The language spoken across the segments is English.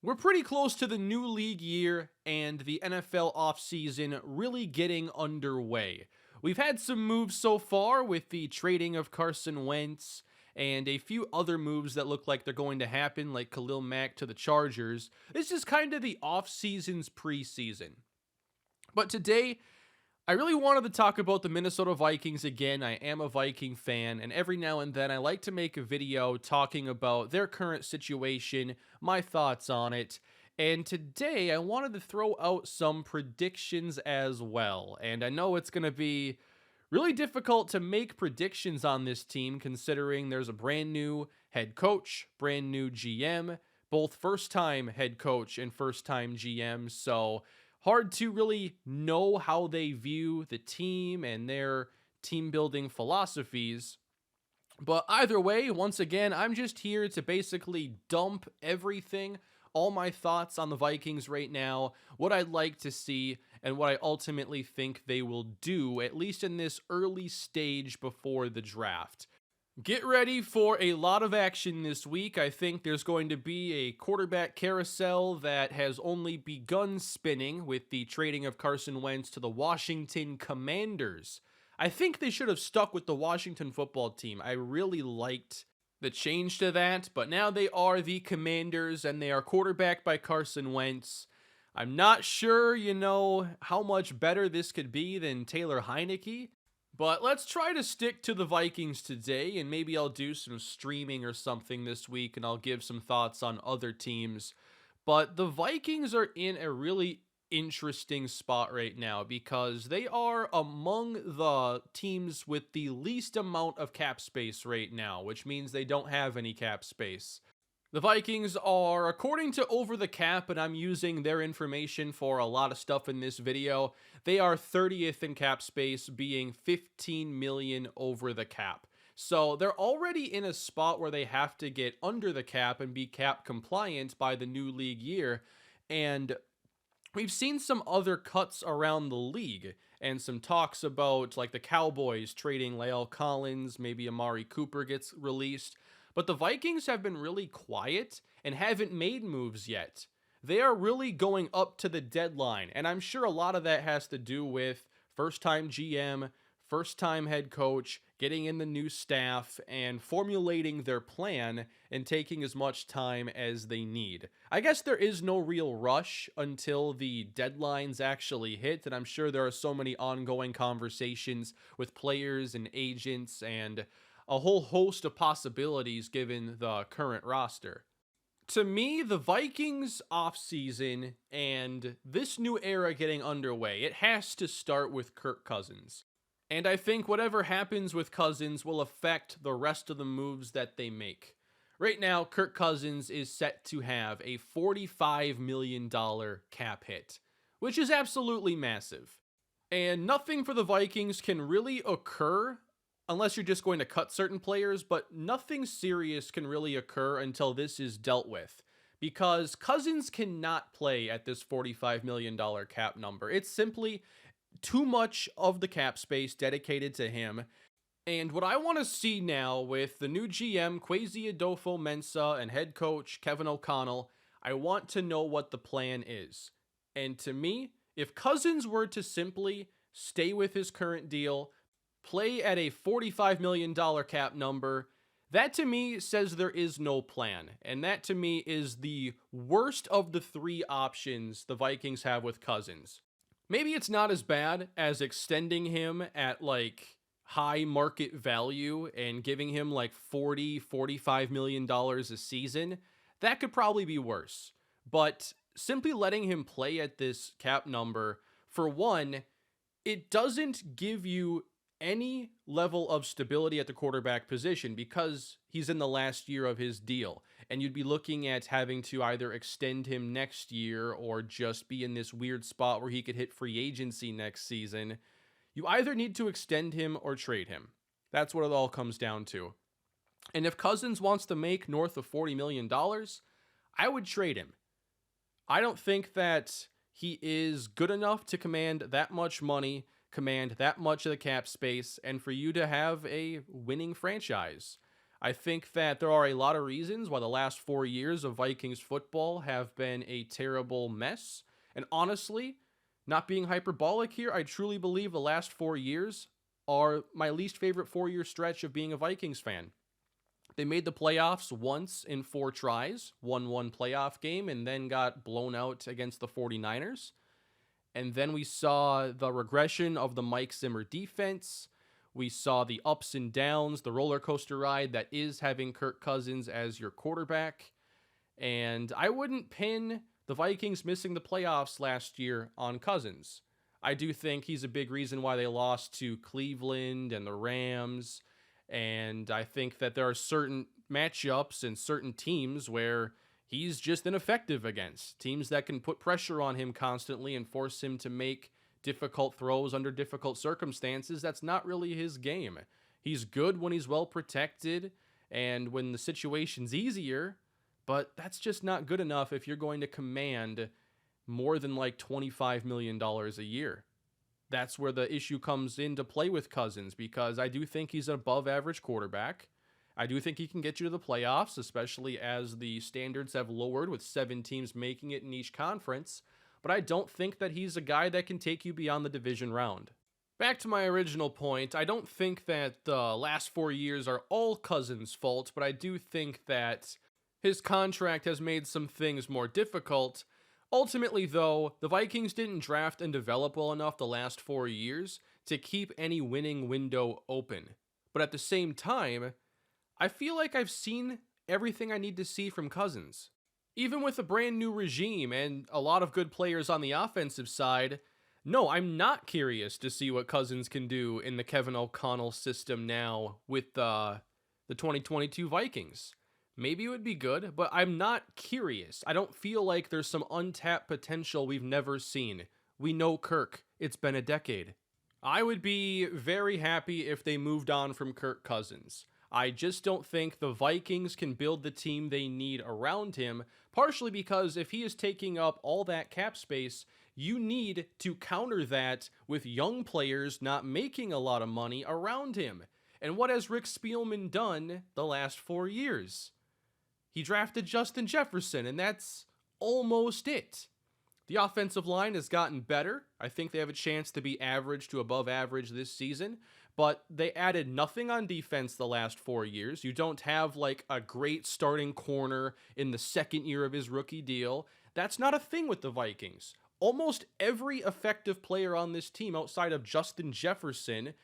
We're pretty close to the new league year and the NFL offseason really getting underway. We've had some moves so far with the trading of Carson Wentz and a few other moves that look like they're going to happen, like Khalil Mack to the Chargers. This is kind of the offseason's preseason. But today, I really wanted to talk about the Minnesota Vikings again. I am a Viking fan, and every now and then I like to make a video talking about their current situation, my thoughts on it. And today I wanted to throw out some predictions as well. And I know it's going to be really difficult to make predictions on this team considering there's a brand new head coach, brand new GM, both first time head coach and first time GM. So hard to really know how they view the team and their team building philosophies. But either way, once again, I'm just here to basically dump everything, all my thoughts on the Vikings right now, what I'd like to see, and what I ultimately think they will do, at least in this early stage before the draft. Get ready for a lot of action this week. I think there's going to be a quarterback carousel that has only begun spinning with the trading of Carson Wentz to the Washington Commanders. I think they should have stuck with the Washington football team. I really liked the change to that, but now they are the Commanders and they are quarterbacked by Carson Wentz. I'm not sure, how much better this could be than Taylor Heineke. But let's try to stick to the Vikings today, and maybe I'll do some streaming or something this week, and I'll give some thoughts on other teams. But the Vikings are in a really interesting spot right now because they are among the teams with the least amount of cap space right now, which means they don't have any cap space. The Vikings are, according to Over the Cap, and I'm using their information for a lot of stuff in this video, they are 30th in cap space, being 15 million over the cap. So they're already in a spot where they have to get under the cap and be cap compliant by the new league year. And we've seen some other cuts around the league and some talks about like the Cowboys trading La'el Collins, maybe Amari Cooper gets released. But the Vikings have been really quiet and haven't made moves yet. They are really going up to the deadline, and I'm sure a lot of that has to do with first-time GM, first-time head coach, getting in the new staff, and formulating their plan and taking as much time as they need. I guess there is no real rush until the deadlines actually hit, and I'm sure there are so many ongoing conversations with players and agents and a whole host of possibilities given the current roster. To me, the Vikings offseason and this new era getting underway, it has to start with Kirk Cousins. And I think whatever happens with Cousins will affect the rest of the moves that they make. Right now, Kirk Cousins is set to have a $45 million cap hit, which is absolutely massive. And nothing for the Vikings can really occur unless you're just going to cut certain players, but nothing serious can really occur until this is dealt with. Because Cousins cannot play at this $45 million cap number. It's simply too much of the cap space dedicated to him. And what I want to see now with the new GM, Kwesi Adolfo-Mensah, and head coach Kevin O'Connell, I want to know what the plan is. And to me, if Cousins were to simply stay with his current deal, play at a $45 million cap number, that to me says there is no plan. And that to me is the worst of the three options the Vikings have with Cousins. Maybe it's not as bad as extending him at like high market value and giving him like $45 million a season. That could probably be worse. But simply letting him play at this cap number, for one, it doesn't give you any level of stability at the quarterback position because he's in the last year of his deal. And you'd be looking at having to either extend him next year or just be in this weird spot where he could hit free agency next season. You either need to extend him or trade him. That's what it all comes down to. And if Cousins wants to make north of $40 million, I would trade him. I don't think that he is good enough to command that much money, command that much of the cap space, and for you to have a winning franchise. I think that there are a lot of reasons why the last 4 years of Vikings football have been a terrible mess. And honestly, not being hyperbolic here, I truly believe the last 4 years are my least favorite 4 year stretch of being a Vikings fan. They made the playoffs once in 4 tries, won one playoff game, and then got blown out against the 49ers. And then we saw the regression of the Mike Zimmer defense. We saw the ups and downs, the roller coaster ride that is having Kirk Cousins as your quarterback. And I wouldn't pin the Vikings missing the playoffs last year on Cousins. I do think he's a big reason why they lost to Cleveland and the Rams. And I think that there are certain matchups and certain teams where he's just ineffective against. Teams that can put pressure on him constantly and force him to make difficult throws under difficult circumstances. That's not really his game. He's good when he's well protected and when the situation's easier, but that's just not good enough if you're going to command more than like $25 million a year. That's where the issue comes into play with Cousins, because I do think he's an above average quarterback. I do think he can get you to the playoffs, especially as the standards have lowered with 7 teams making it in each conference. But I don't think that he's a guy that can take you beyond the division round. Back to my original point, I don't think that the last 4 years are all Cousins' fault, but I do think that his contract has made some things more difficult. Ultimately, though, the Vikings didn't draft and develop well enough the last 4 years to keep any winning window open. But at the same time, I feel like I've seen everything I need to see from Cousins. Even with a brand new regime and a lot of good players on the offensive side, no, I'm not curious to see what Cousins can do in the Kevin O'Connell system now with the 2022 Vikings. Maybe it would be good, but I'm not curious. I don't feel like there's some untapped potential we've never seen. We know Kirk. It's been a decade. I would be very happy if they moved on from Kirk Cousins. I just don't think the Vikings can build the team they need around him, partially because if he is taking up all that cap space, you need to counter that with young players not making a lot of money around him. And what has Rick Spielman done the last 4 years? He drafted Justin Jefferson, and that's almost it. The offensive line has gotten better. I think they have a chance to be average to above average this season, but they added nothing on defense the last 4 years. You don't have like a great starting corner in the second year of his rookie deal. That's not a thing with the Vikings. Almost every effective player on this team outside of Justin Jefferson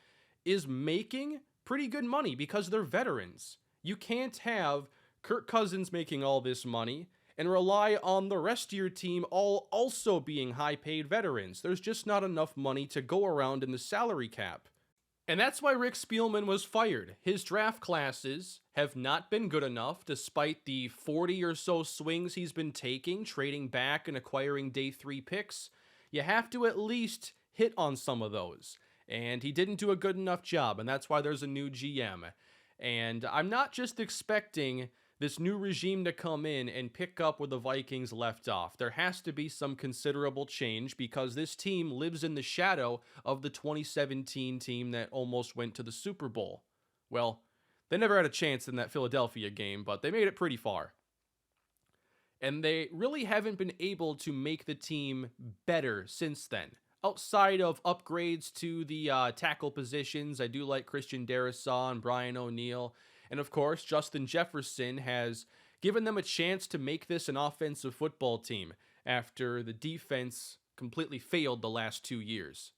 is making pretty good money because they're veterans. You can't have Kirk Cousins making all this money and rely on the rest of your team all also being high-paid veterans. There's just not enough money to go around in the salary cap. And that's why Rick Spielman was fired. His draft classes have not been good enough, despite the 40 or so swings he's been taking, trading back and acquiring day 3 picks. You have to at least hit on some of those. And he didn't do a good enough job, and that's why there's a new GM. And I'm not just expecting this new regime to come in and pick up where the Vikings left off. There has to be some considerable change because this team lives in the shadow of the 2017 team that almost went to the Super Bowl. Well, they never had a chance in that Philadelphia game, but they made it pretty far. And they really haven't been able to make the team better since then. Outside of upgrades to the tackle positions, I do like Christian Darrisaw and Brian O'Neill. And of course, Justin Jefferson has given them a chance to make this an offensive football team after the defense completely failed the last 2 years.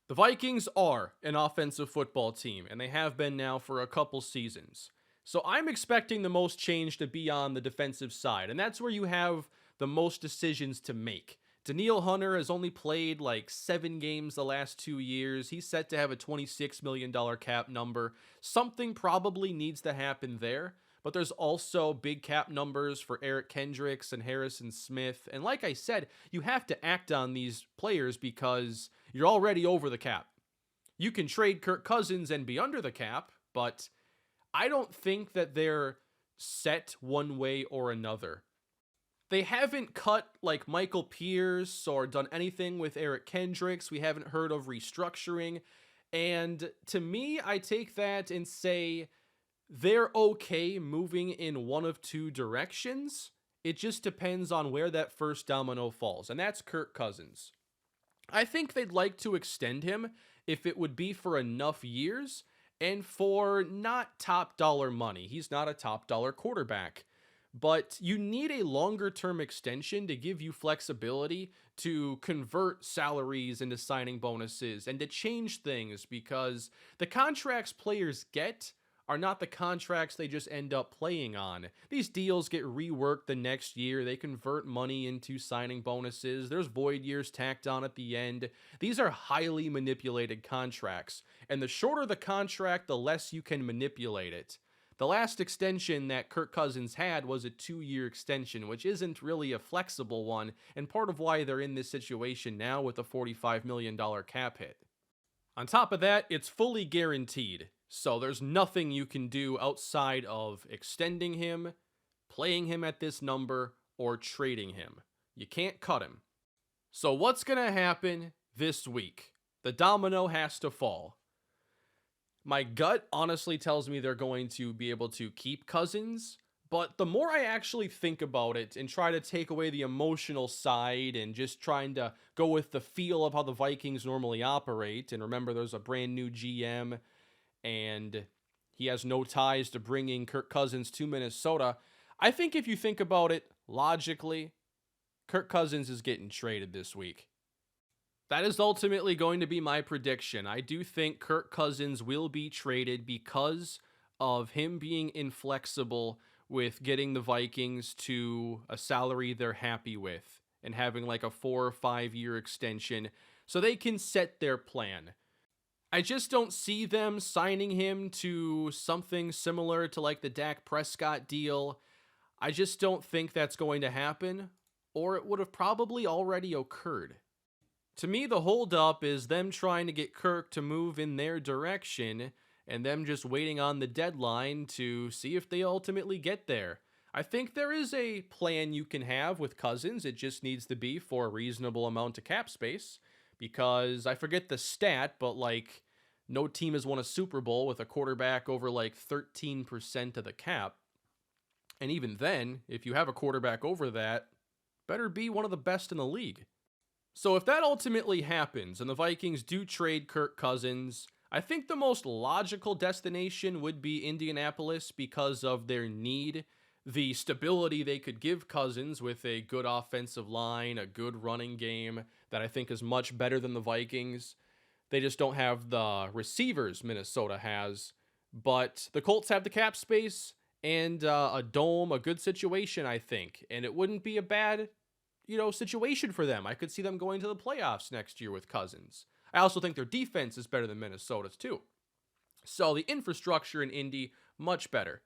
The Vikings are an offensive football team, and they have been now for a couple seasons. So I'm expecting the most change to be on the defensive side, and that's where you have the most decisions to make. Danielle Hunter has only played like 7 games the last 2 years. He's set to have a $26 million cap number. Something probably needs to happen there, but there's also big cap numbers for Eric Kendricks and Harrison Smith. And like I said, you have to act on these players because you're already over the cap. You can trade Kirk Cousins and be under the cap, but I don't think that they're set one way or another. They haven't cut like Michael Pierce or done anything with Eric Kendricks. We haven't heard of restructuring. And to me, I take that and say, they're okay moving in one of two directions. It just depends on where that first domino falls, and that's Kirk Cousins. I think they'd like to extend him if it would be for enough years and for not top dollar money. He's not a top dollar quarterback. But you need a longer term extension to give you flexibility to convert salaries into signing bonuses and to change things, because the contracts players get are not the contracts they just end up playing on. These deals get reworked the next year. They convert money into signing bonuses. There's void years tacked on at the end. These are highly manipulated contracts, and the shorter the contract, the less you can manipulate it. The last extension that Kirk Cousins had was a 2-year extension, which isn't really a flexible one, and part of why they're in this situation now with a $45 million cap hit. On top of that, it's fully guaranteed, so there's nothing you can do outside of extending him, playing him at this number, or trading him. You can't cut him. So what's going to happen this week? The domino has to fall. My gut honestly tells me they're going to be able to keep Cousins, but the more I actually think about it and try to take away the emotional side and just trying to go with the feel of how the Vikings normally operate, and remember there's a brand new GM and he has no ties to bringing Kirk Cousins to Minnesota, I think if you think about it logically, Kirk Cousins is getting traded this week. That is ultimately going to be my prediction. I do think Kirk Cousins will be traded because of him being inflexible with getting the Vikings to a salary they're happy with and having like a 4 or 5 year extension so they can set their plan. I just don't see them signing him to something similar to like the Dak Prescott deal. I just don't think that's going to happen, or it would have probably already occurred. To me, the holdup is them trying to get Kirk to move in their direction and them just waiting on the deadline to see if they ultimately get there. I think there is a plan you can have with Cousins. It just needs to be for a reasonable amount of cap space, because I forget the stat, but like no team has won a Super Bowl with a quarterback over like 13% of the cap. And even then, if you have a quarterback over that, better be one of the best in the league. So if that ultimately happens and the Vikings do trade Kirk Cousins, I think the most logical destination would be Indianapolis because of their need, the stability they could give Cousins with a good offensive line, a good running game that I think is much better than the Vikings. They just don't have the receivers Minnesota has, but the Colts have the cap space and a dome, a good situation, I think, and it wouldn't be a bad situation for them. I could see them going to the playoffs next year with Cousins. I also think their defense is better than Minnesota's too. So the infrastructure in Indy, much better.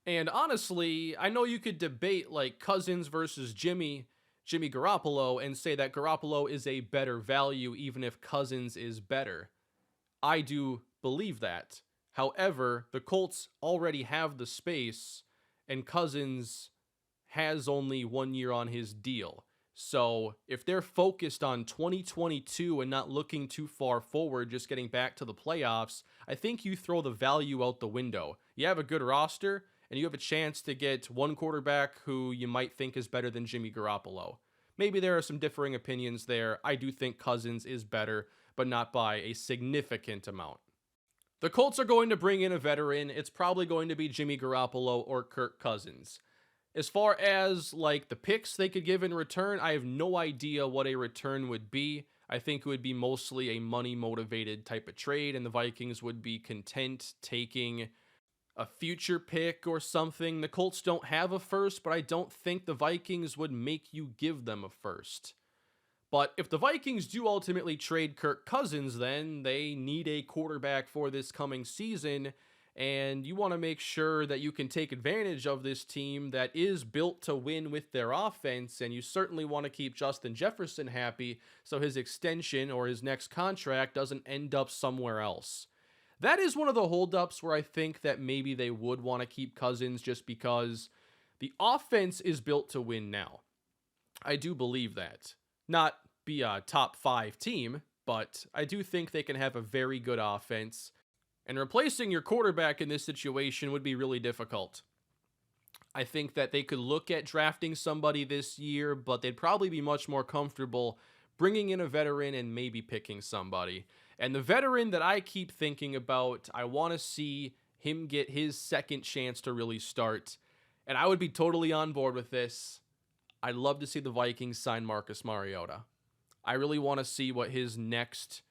And honestly, I know you could debate like Cousins versus Jimmy Garoppolo and say that Garoppolo is a better value even if Cousins is better. I do believe that. However, the Colts already have the space and Cousins has only 1 year on his deal. So if they're focused on 2022 and not looking too far forward, just getting back to the playoffs, I think you throw the value out the window. You have a good roster, and you have a chance to get one quarterback who you might think is better than Jimmy Garoppolo. Maybe there are some differing opinions there. I do think Cousins is better, but not by a significant amount. The Colts are going to bring in a veteran. It's probably going to be Jimmy Garoppolo or Kirk Cousins. As far as like the picks they could give in return, I have no idea what a return would be. I think it would be mostly a money motivated type of trade, and the Vikings would be content taking a future pick or something. The Colts don't have a first, but I don't think the Vikings would make you give them a first. But if the Vikings do ultimately trade Kirk Cousins, then they need a quarterback for this coming season. And you want to make sure that you can take advantage of this team that is built to win with their offense, and you certainly want to keep Justin Jefferson happy so his extension or his next contract doesn't end up somewhere else. That is one of the holdups where I think that maybe they would want to keep Cousins just because the offense is built to win now. I do believe that. Not be a top 5 team, but I do think they can have a very good offense. And replacing your quarterback in this situation would be really difficult. I think that they could look at drafting somebody this year, but they'd probably be much more comfortable bringing in a veteran and maybe picking somebody. And the veteran that I keep thinking about, I want to see him get his second chance to really start. And I would be totally on board with this. I'd love to see the Vikings sign Marcus Mariota. I really want to see what his next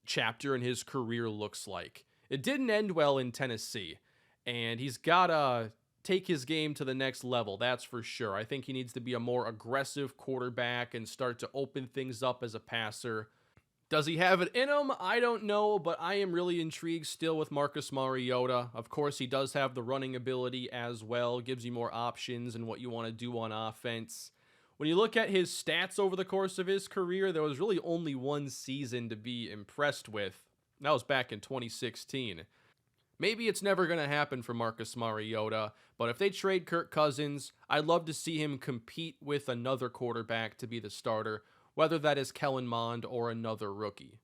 chapter in his career looks like. It didn't end well in Tennessee, and he's got to take his game to the next level, that's for sure. I think he needs to be a more aggressive quarterback and start to open things up as a passer. Does he have it in him? I don't know, but I am really intrigued still with Marcus Mariota. Of course, he does have the running ability as well, gives you more options and what you want to do on offense. When you look at his stats over the course of his career, there was really only one season to be impressed with. That was back in 2016. Maybe it's never going to happen for Marcus Mariota, but if they trade Kirk Cousins, I'd love to see him compete with another quarterback to be the starter, whether that is Kellen Mond or another rookie.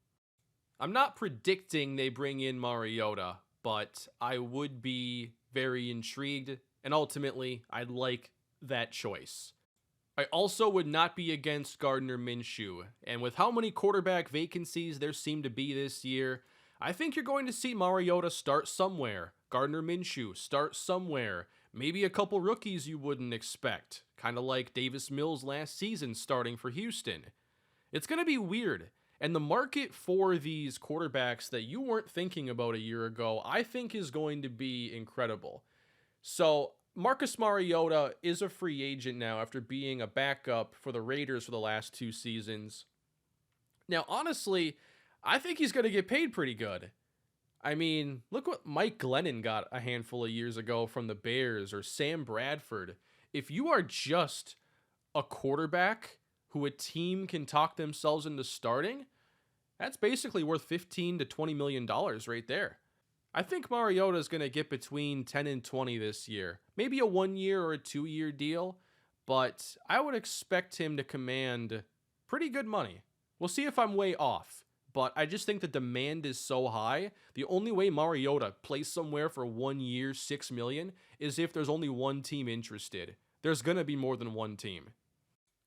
I'm not predicting they bring in Mariota, but I would be very intrigued, and ultimately, I'd like that choice. I also would not be against Gardner Minshew, and with how many quarterback vacancies there seem to be this year, I think you're going to see Mariota start somewhere. Gardner Minshew start somewhere. Maybe a couple rookies you wouldn't expect, kind of like Davis Mills last season starting for Houston. It's going to be weird, and the market for these quarterbacks that you weren't thinking about a year ago, I think is going to be incredible. So Marcus Mariota is a free agent now after being a backup for the Raiders for the last 2 seasons. Now, honestly, I think he's going to get paid pretty good. I mean, look what Mike Glennon got a handful of years ago from the Bears, or Sam Bradford. If you are just a quarterback who a team can talk themselves into starting, that's basically worth $15 to $20 million right there. I think Mariota is going to get between 10 and 20 this year. Maybe a 1-year or a 2-year deal, but I would expect him to command pretty good money. We'll see if I'm way off. But I just think the demand is so high. The only way Mariota plays somewhere for 1 year, $6 million, is if there's only one team interested. There's going to be more than one team.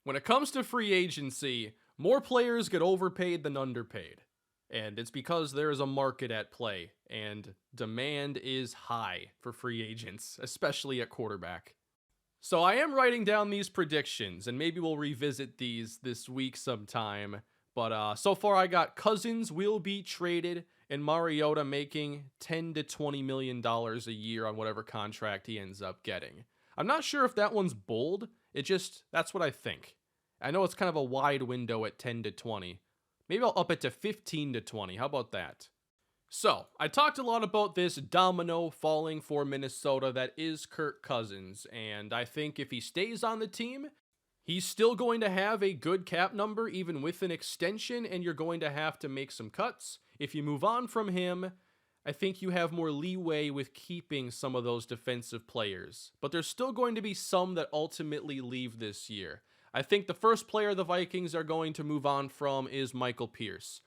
When it comes to free agency, more players get overpaid than underpaid. And it's because there is a market at play, and demand is high for free agents, especially at quarterback. So I am writing down these predictions, and maybe we'll revisit these this week sometime. But so far I got Cousins will be traded and Mariota making $10 to $20 million a year on whatever contract he ends up getting. I'm not sure if that one's bold. That's what I think. I know it's kind of a wide window at 10 to 20. Maybe I'll up it to 15 to 20. How about that? So, I talked a lot about this domino falling for Minnesota that is Kirk Cousins. And I think if he stays on the team, he's still going to have a good cap number, even with an extension, and you're going to have to make some cuts. If you move on from him, I think you have more leeway with keeping some of those defensive players. But there's still going to be some that ultimately leave this year. I think the first player the Vikings are going to move on from is Michael Pierce.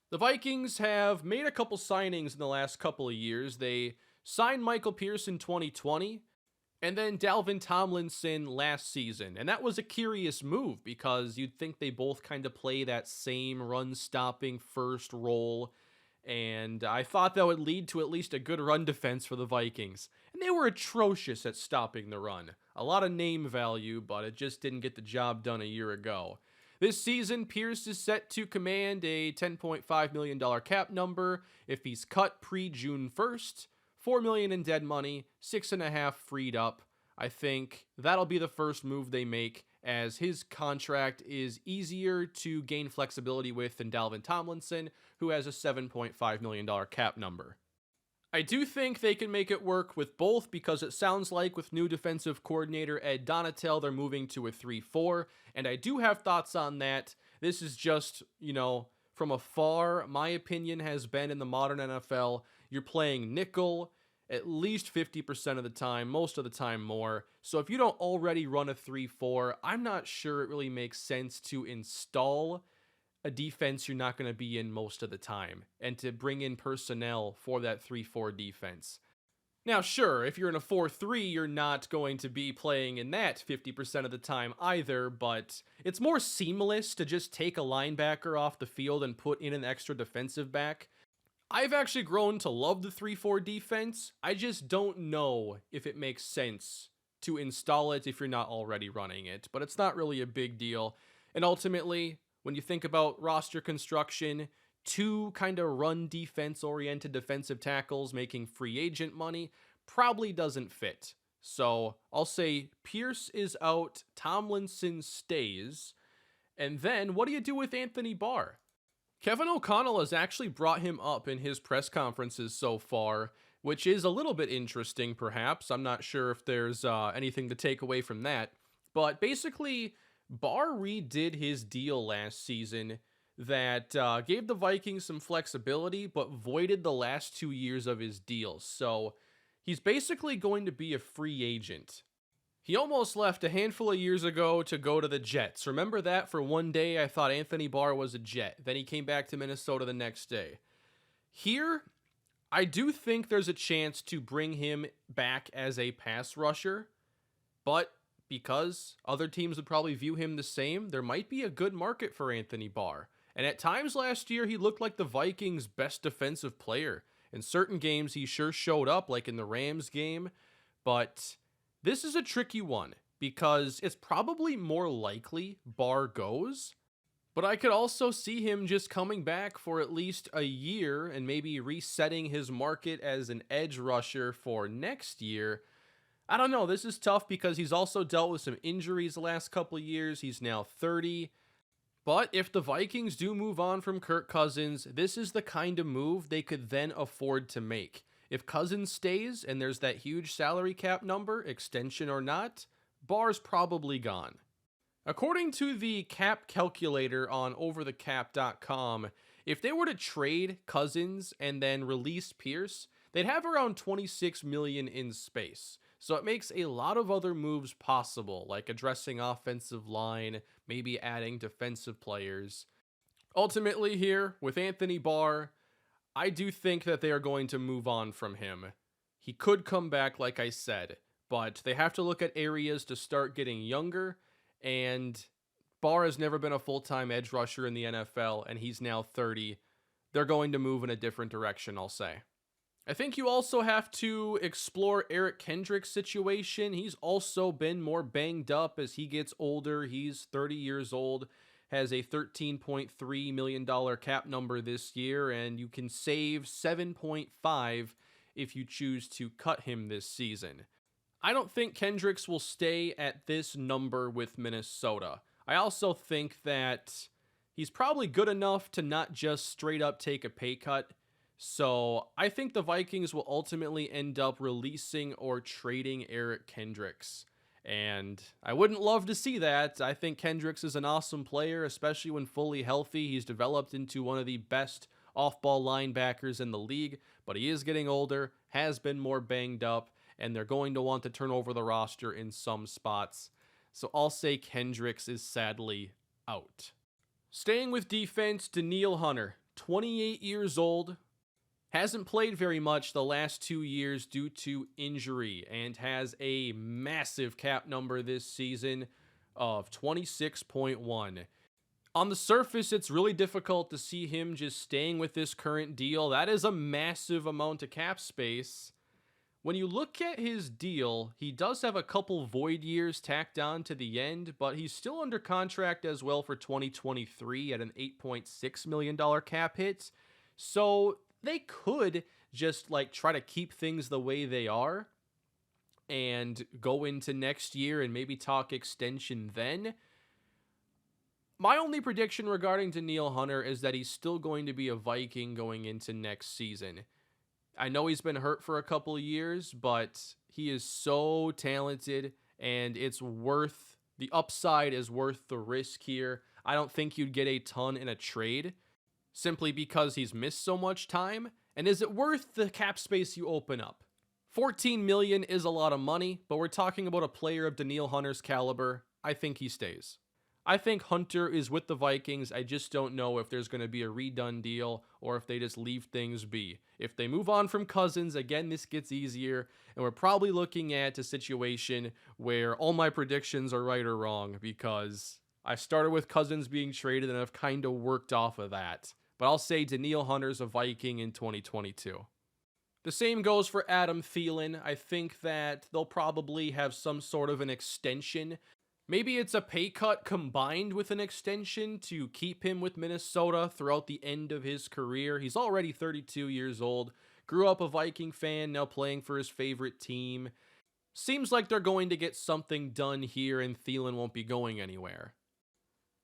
The Vikings have made a couple signings in the last couple of years. They signed Michael Pierce in 2020. And then Dalvin Tomlinson last season. And that was a curious move because you'd think they both kind of play that same run-stopping first role. And I thought that would lead to at least a good run defense for the Vikings. And they were atrocious at stopping the run. A lot of name value, but it just didn't get the job done a year ago. This season, Pierce is set to command a $10.5 million cap number if he's cut pre-June 1st. $4 million in dead money, $6.5 million freed up. I think that'll be the first move they make, as his contract is easier to gain flexibility with than Dalvin Tomlinson, who has a $7.5 million cap number. I do think they can make it work with both, because it sounds like with new defensive coordinator Ed Donatel, they're moving to a 3-4, and I do have thoughts on that. This is just, from afar, my opinion has been in the modern NFL, you're playing nickel at least 50% of the time, most of the time more. So if you don't already run a 3-4, I'm not sure it really makes sense to install a defense you're not going to be in most of the time, and to bring in personnel for that 3-4 defense. Now, sure, if you're in a 4-3, you're not going to be playing in that 50% of the time either, but it's more seamless to just take a linebacker off the field and put in an extra defensive back. I've actually grown to love the 3-4 defense. I just don't know if it makes sense to install it if you're not already running it, but it's not really a big deal. And ultimately, when you think about roster construction, 2 kind of run defense-oriented defensive tackles making free agent money probably doesn't fit. So I'll say Pierce is out, Tomlinson stays, and then what do you do with Anthony Barr? Kevin O'Connell has actually brought him up in his press conferences so far, which is a little bit interesting perhaps. I'm not sure if there's anything to take away from that. But basically, Barr redid his deal last season that gave the Vikings some flexibility, but voided the last 2 years of his deal. So he's basically going to be a free agent. He almost left a handful of years ago to go to the Jets. Remember that? For one day, I thought Anthony Barr was a Jet. Then he came back to Minnesota the next day. Here, I do think there's a chance to bring him back as a pass rusher, but because other teams would probably view him the same, there might be a good market for Anthony Barr. And at times last year, he looked like the Vikings' best defensive player. In certain games, he sure showed up, like in the Rams game. But this is a tricky one, because it's probably more likely Barr goes. But I could also see him just coming back for at least a year and maybe resetting his market as an edge rusher for next year. I don't know, this is tough because he's also dealt with some injuries the last couple of years. He's now 30. But if the Vikings do move on from Kirk Cousins, this is the kind of move they could then afford to make. If Cousins stays and there's that huge salary cap number, extension or not, Barr's probably gone. According to the cap calculator on overthecap.com, if they were to trade Cousins and then release Pierce, they'd have around $26 million in space. So it makes a lot of other moves possible, like addressing offensive line, maybe adding defensive players. Ultimately here, with Anthony Barr, I do think that they are going to move on from him. He could come back, like I said, but they have to look at areas to start getting younger, and Barr has never been a full-time edge rusher in the NFL, and he's now 30. They're going to move in a different direction, I'll say. I think you also have to explore Eric Kendricks' situation. He's also been more banged up as he gets older. He's 30 years old, has a $13.3 million cap number this year, and you can save $7.5 if you choose to cut him this season. I don't think Kendricks will stay at this number with Minnesota. I also think that he's probably good enough to not just straight up take a pay cut. So I think the Vikings will ultimately end up releasing or trading Eric Kendricks. And I wouldn't love to see that. I think Kendricks is an awesome player, especially when fully healthy. He's developed into one of the best off-ball linebackers in the league, but he is getting older, has been more banged up, and they're going to want to turn over the roster in some spots. So I'll say Kendricks is sadly out. Staying with defense, Danielle Hunter, 28 years old, hasn't played very much the last 2 years due to injury, and has a massive cap number this season of 26.1. On the surface, it's really difficult to see him just staying with this current deal. That is a massive amount of cap space. When you look at his deal, he does have a couple void years tacked on to the end, but he's still under contract as well for 2023 at an $8.6 million cap hit. So they could just try to keep things the way they are and go into next year and maybe talk extension then. My only prediction regarding Danielle Hunter is that he's still going to be a Viking going into next season. I know he's been hurt for a couple of years, but he is so talented, and the upside is worth the risk here. I don't think you'd get a ton in a trade, simply because he's missed so much time. And is it worth the cap space you open up? $14 million is a lot of money, but we're talking about a player of Danielle Hunter's caliber. I think he stays. I think Hunter is with the Vikings. I just don't know if there's going to be a redone deal or if they just leave things be. If they move on from Cousins, again, this gets easier, and we're probably looking at a situation where all my predictions are right or wrong because I started with Cousins being traded and I've kind of worked off of that. But I'll say Danielle Hunter's a Viking in 2022. The same goes for Adam Thielen. I think that they'll probably have some sort of an extension. Maybe it's a pay cut combined with an extension to keep him with Minnesota throughout the end of his career. He's already 32 years old, grew up a Viking fan, now playing for his favorite team. Seems like they're going to get something done here and Thielen won't be going anywhere.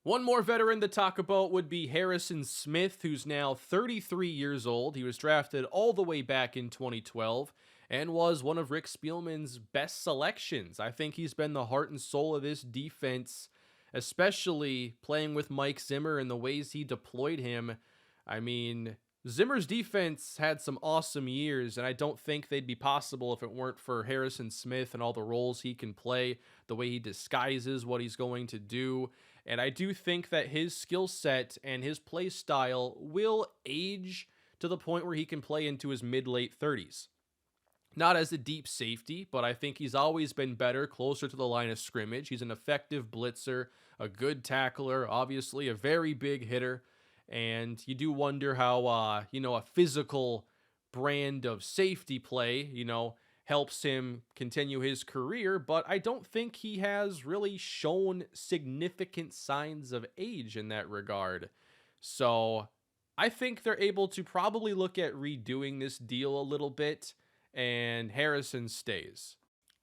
One more veteran to talk about would be Harrison Smith, who's now 33 years old. He was drafted all the way back in 2012 and was one of Rick Spielman's best selections. I think he's been the heart and soul of this defense, especially playing with Mike Zimmer and the ways he deployed him. I mean, Zimmer's defense had some awesome years, and I don't think they'd be possible if it weren't for Harrison Smith and all the roles he can play, the way he disguises what he's going to do. And I do think that his skill set and his play style will age to the point where he can play into his mid-late 30s. Not as a deep safety, but I think he's always been better closer to the line of scrimmage. He's an effective blitzer, a good tackler, obviously a very big hitter. And you do wonder how, a physical brand of safety play, helps him continue his career, but I don't think he has really shown significant signs of age in that regard. So I think they're able to probably look at redoing this deal a little bit, and Harrison stays.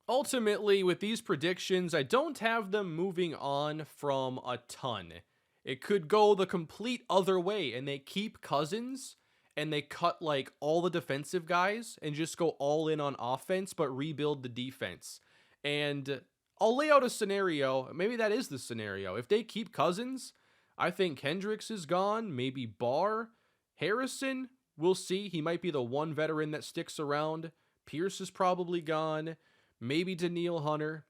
Ultimately, with these predictions, I don't have them moving on from a ton. It could go the complete other way, and they keep Cousins, and they cut like all the defensive guys and just go all in on offense, but rebuild the defense. And I'll lay out a scenario. Maybe that is the scenario. If they keep Cousins, I think Kendricks is gone. Maybe Barr. Harrison, we'll see. He might be the one veteran that sticks around. Pierce is probably gone. Maybe Danielle Hunter.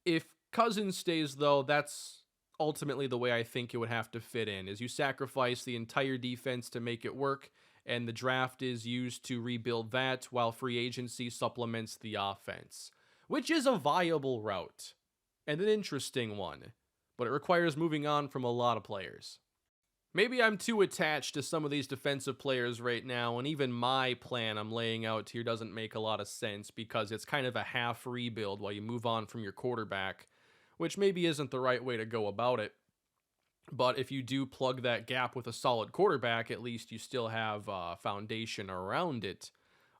If Cousins stays, though, that's ultimately the way I think it would have to fit in, is you sacrifice the entire defense to make it work, and the draft is used to rebuild that while free agency supplements the offense, which is a viable route and an interesting one, but it requires moving on from a lot of players. Maybe I'm too attached to some of these defensive players right now, and even my plan I'm laying out here doesn't make a lot of sense because it's kind of a half rebuild while you move on from your quarterback, which maybe isn't the right way to go about it. But if you do plug that gap with a solid quarterback, at least you still have a foundation around it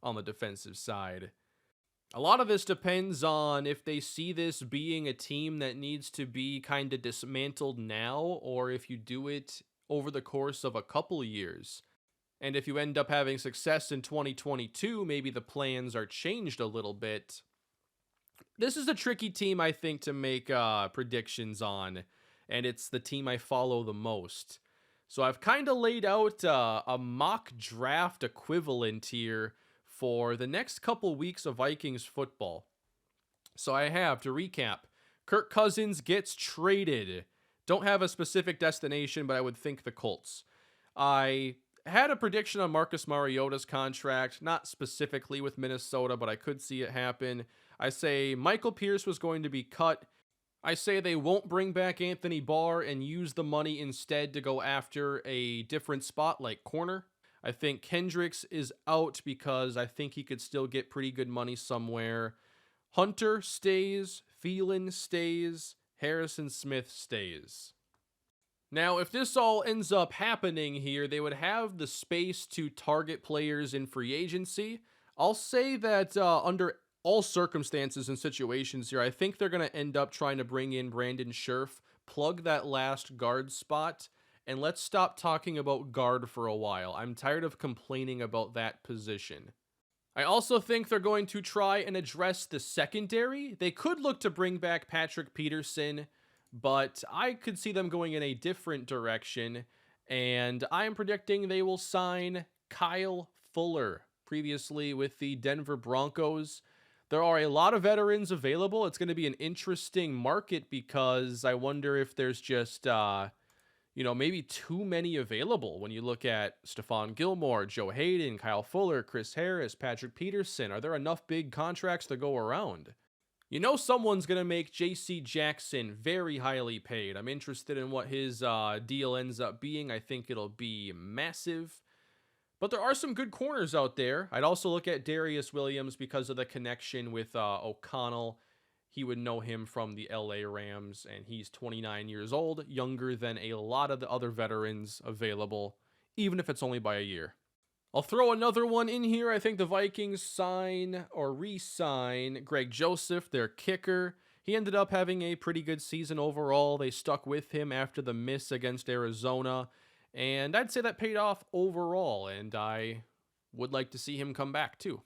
on the defensive side. A lot of this depends on if they see this being a team that needs to be kind of dismantled now, or if you do it over the course of a couple years. And if you end up having success in 2022, maybe the plans are changed a little bit. This is a tricky team, I think, to make predictions on, and it's the team I follow the most. So I've kind of laid out a mock draft equivalent here for the next couple weeks of Vikings football. So I have, to recap, Kirk Cousins gets traded. Don't have a specific destination, but I would think the Colts. I had a prediction on Marcus Mariota's contract, not specifically with Minnesota, but I could see it happen. I say Michael Pierce was going to be cut. I say they won't bring back Anthony Barr and use the money instead to go after a different spot like corner. I think Kendricks is out because I think he could still get pretty good money somewhere. Hunter stays, Thielen stays, Harrison Smith stays. Now, if this all ends up happening here, they would have the space to target players in free agency. I'll say that under all circumstances and situations here, I think they're going to end up trying to bring in Brandon Scherf, plug that last guard spot, and let's stop talking about guard for a while. I'm tired of complaining about that position. I also think they're going to try and address the secondary. They could look to bring back Patrick Peterson, but I could see them going in a different direction, and I'm predicting they will sign Kyle Fuller, previously with the Denver Broncos. There are a lot of veterans available. It's going to be an interesting market because I wonder if there's just, maybe too many available when you look at Stephon Gilmore, Joe Hayden, Kyle Fuller, Chris Harris, Patrick Peterson. Are there enough big contracts to go around? Someone's going to make J.C. Jackson very highly paid. I'm interested in what his deal ends up being. I think it'll be massive. But there are some good corners out there. I'd also look at Darius Williams because of the connection with O'Connell. He would know him from the LA Rams, and he's 29 years old, younger than a lot of the other veterans available, even if it's only by a year. I'll throw another one in here. I think the Vikings sign or re-sign Greg Joseph, their kicker. He ended up having a pretty good season overall. They stuck with him after the miss against Arizona, and I'd say that paid off overall, and I would like to see him come back too.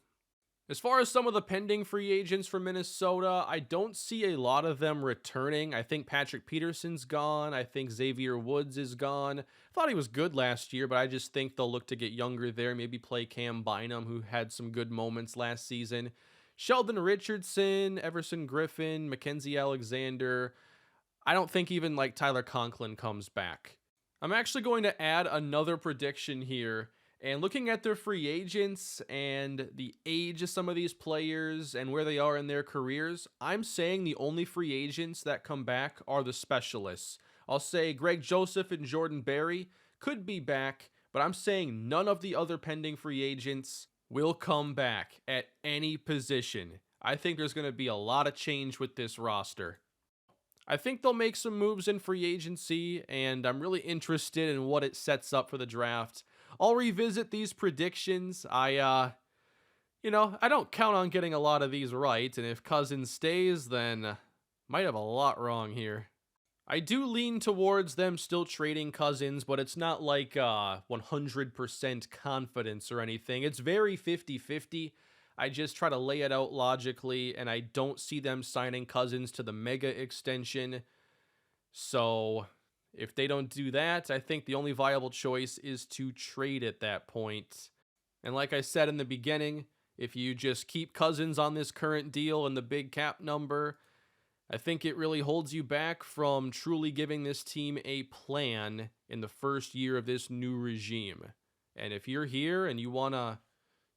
As far as some of the pending free agents for Minnesota, I don't see a lot of them returning. I think Patrick Peterson's gone. I think Xavier Woods is gone. I thought he was good last year, but I just think they'll look to get younger there. Maybe play Cam Bynum, who had some good moments last season. Sheldon Richardson, Everson Griffin, Mackenzie Alexander. I don't think even like Tyler Conklin comes back. I'm actually going to add another prediction here. And looking at their free agents and the age of some of these players and where they are in their careers, I'm saying the only free agents that come back are the specialists. I'll say Greg Joseph and Jordan Berry could be back, but I'm saying none of the other pending free agents will come back at any position. I think there's going to be a lot of change with this roster. I think they'll make some moves in free agency, and I'm really interested in what it sets up for the draft. I'll revisit these predictions. I don't count on getting a lot of these right, and if Cousins stays, then might have a lot wrong here. I do lean towards them still trading Cousins, but it's not like 100% confidence or anything. It's very 50-50. I just try to lay it out logically, and I don't see them signing Cousins to the mega extension. So if they don't do that, I think the only viable choice is to trade at that point. And like I said in the beginning, if you just keep Cousins on this current deal and the big cap number, I think it really holds you back from truly giving this team a plan in the first year of this new regime. And if you're here and you want to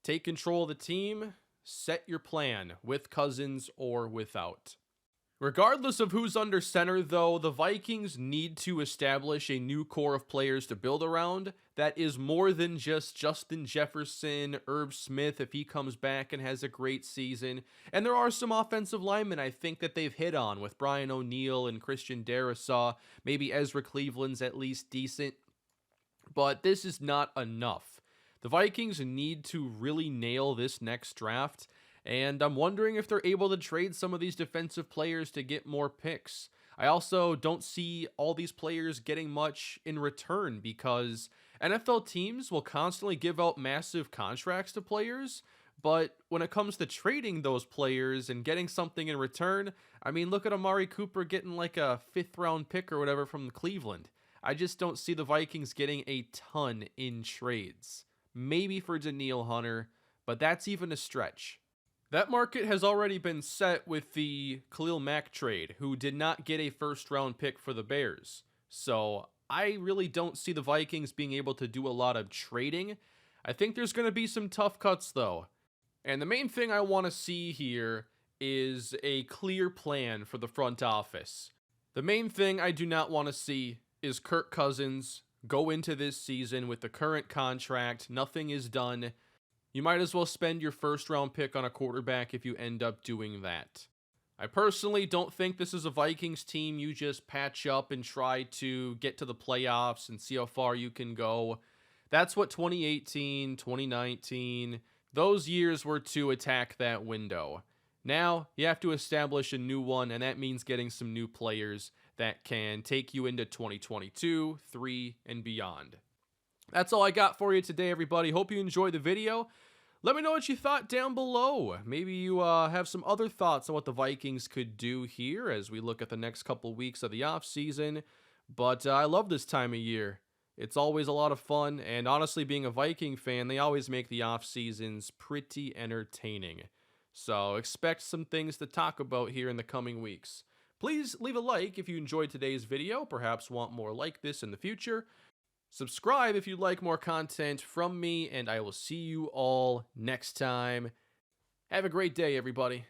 take control of the team, set your plan with Cousins or without. Regardless of who's under center, though, the Vikings need to establish a new core of players to build around that is more than just Justin Jefferson, Irv Smith if he comes back and has a great season. And there are some offensive linemen I think that they've hit on with Brian O'Neill and Christian Darrisaw. Maybe Ezra Cleveland's at least decent. But this is not enough. The Vikings need to really nail this next draft. And I'm wondering if they're able to trade some of these defensive players to get more picks. I also don't see all these players getting much in return because NFL teams will constantly give out massive contracts to players. But when it comes to trading those players and getting something in return, I mean, look at Amari Cooper getting like a 5th round pick or whatever from Cleveland. I just don't see the Vikings getting a ton in trades. Maybe for Danielle Hunter, but that's even a stretch. That market has already been set with the Khalil Mack trade, who did not get a 1st round pick for the Bears. So I really don't see the Vikings being able to do a lot of trading. I think there's going to be some tough cuts, though. And the main thing I want to see here is a clear plan for the front office. The main thing I do not want to see is Kirk Cousins go into this season with the current contract. Nothing is done. You might as well spend your 1st round pick on a quarterback if you end up doing that. I personally don't think this is a Vikings team you just patch up and try to get to the playoffs and see how far you can go. That's what 2018, 2019, those years were to attack that window. Now, you have to establish a new one, and that means getting some new players that can take you into 2022, 3, and beyond. That's all I got for you today, everybody. Hope you enjoyed the video. Let me know what you thought down below. Maybe you have some other thoughts on what the Vikings could do here as we look at the next couple weeks of the offseason. But I love this time of year. It's always a lot of fun, and honestly, being a Viking fan, they always make the off-seasons pretty entertaining. So expect some things to talk about here in the coming weeks. Please leave a like if you enjoyed today's video, perhaps want more like this in the future. Subscribe if you'd like more content from me, and I will see you all next time. Have a great day, everybody.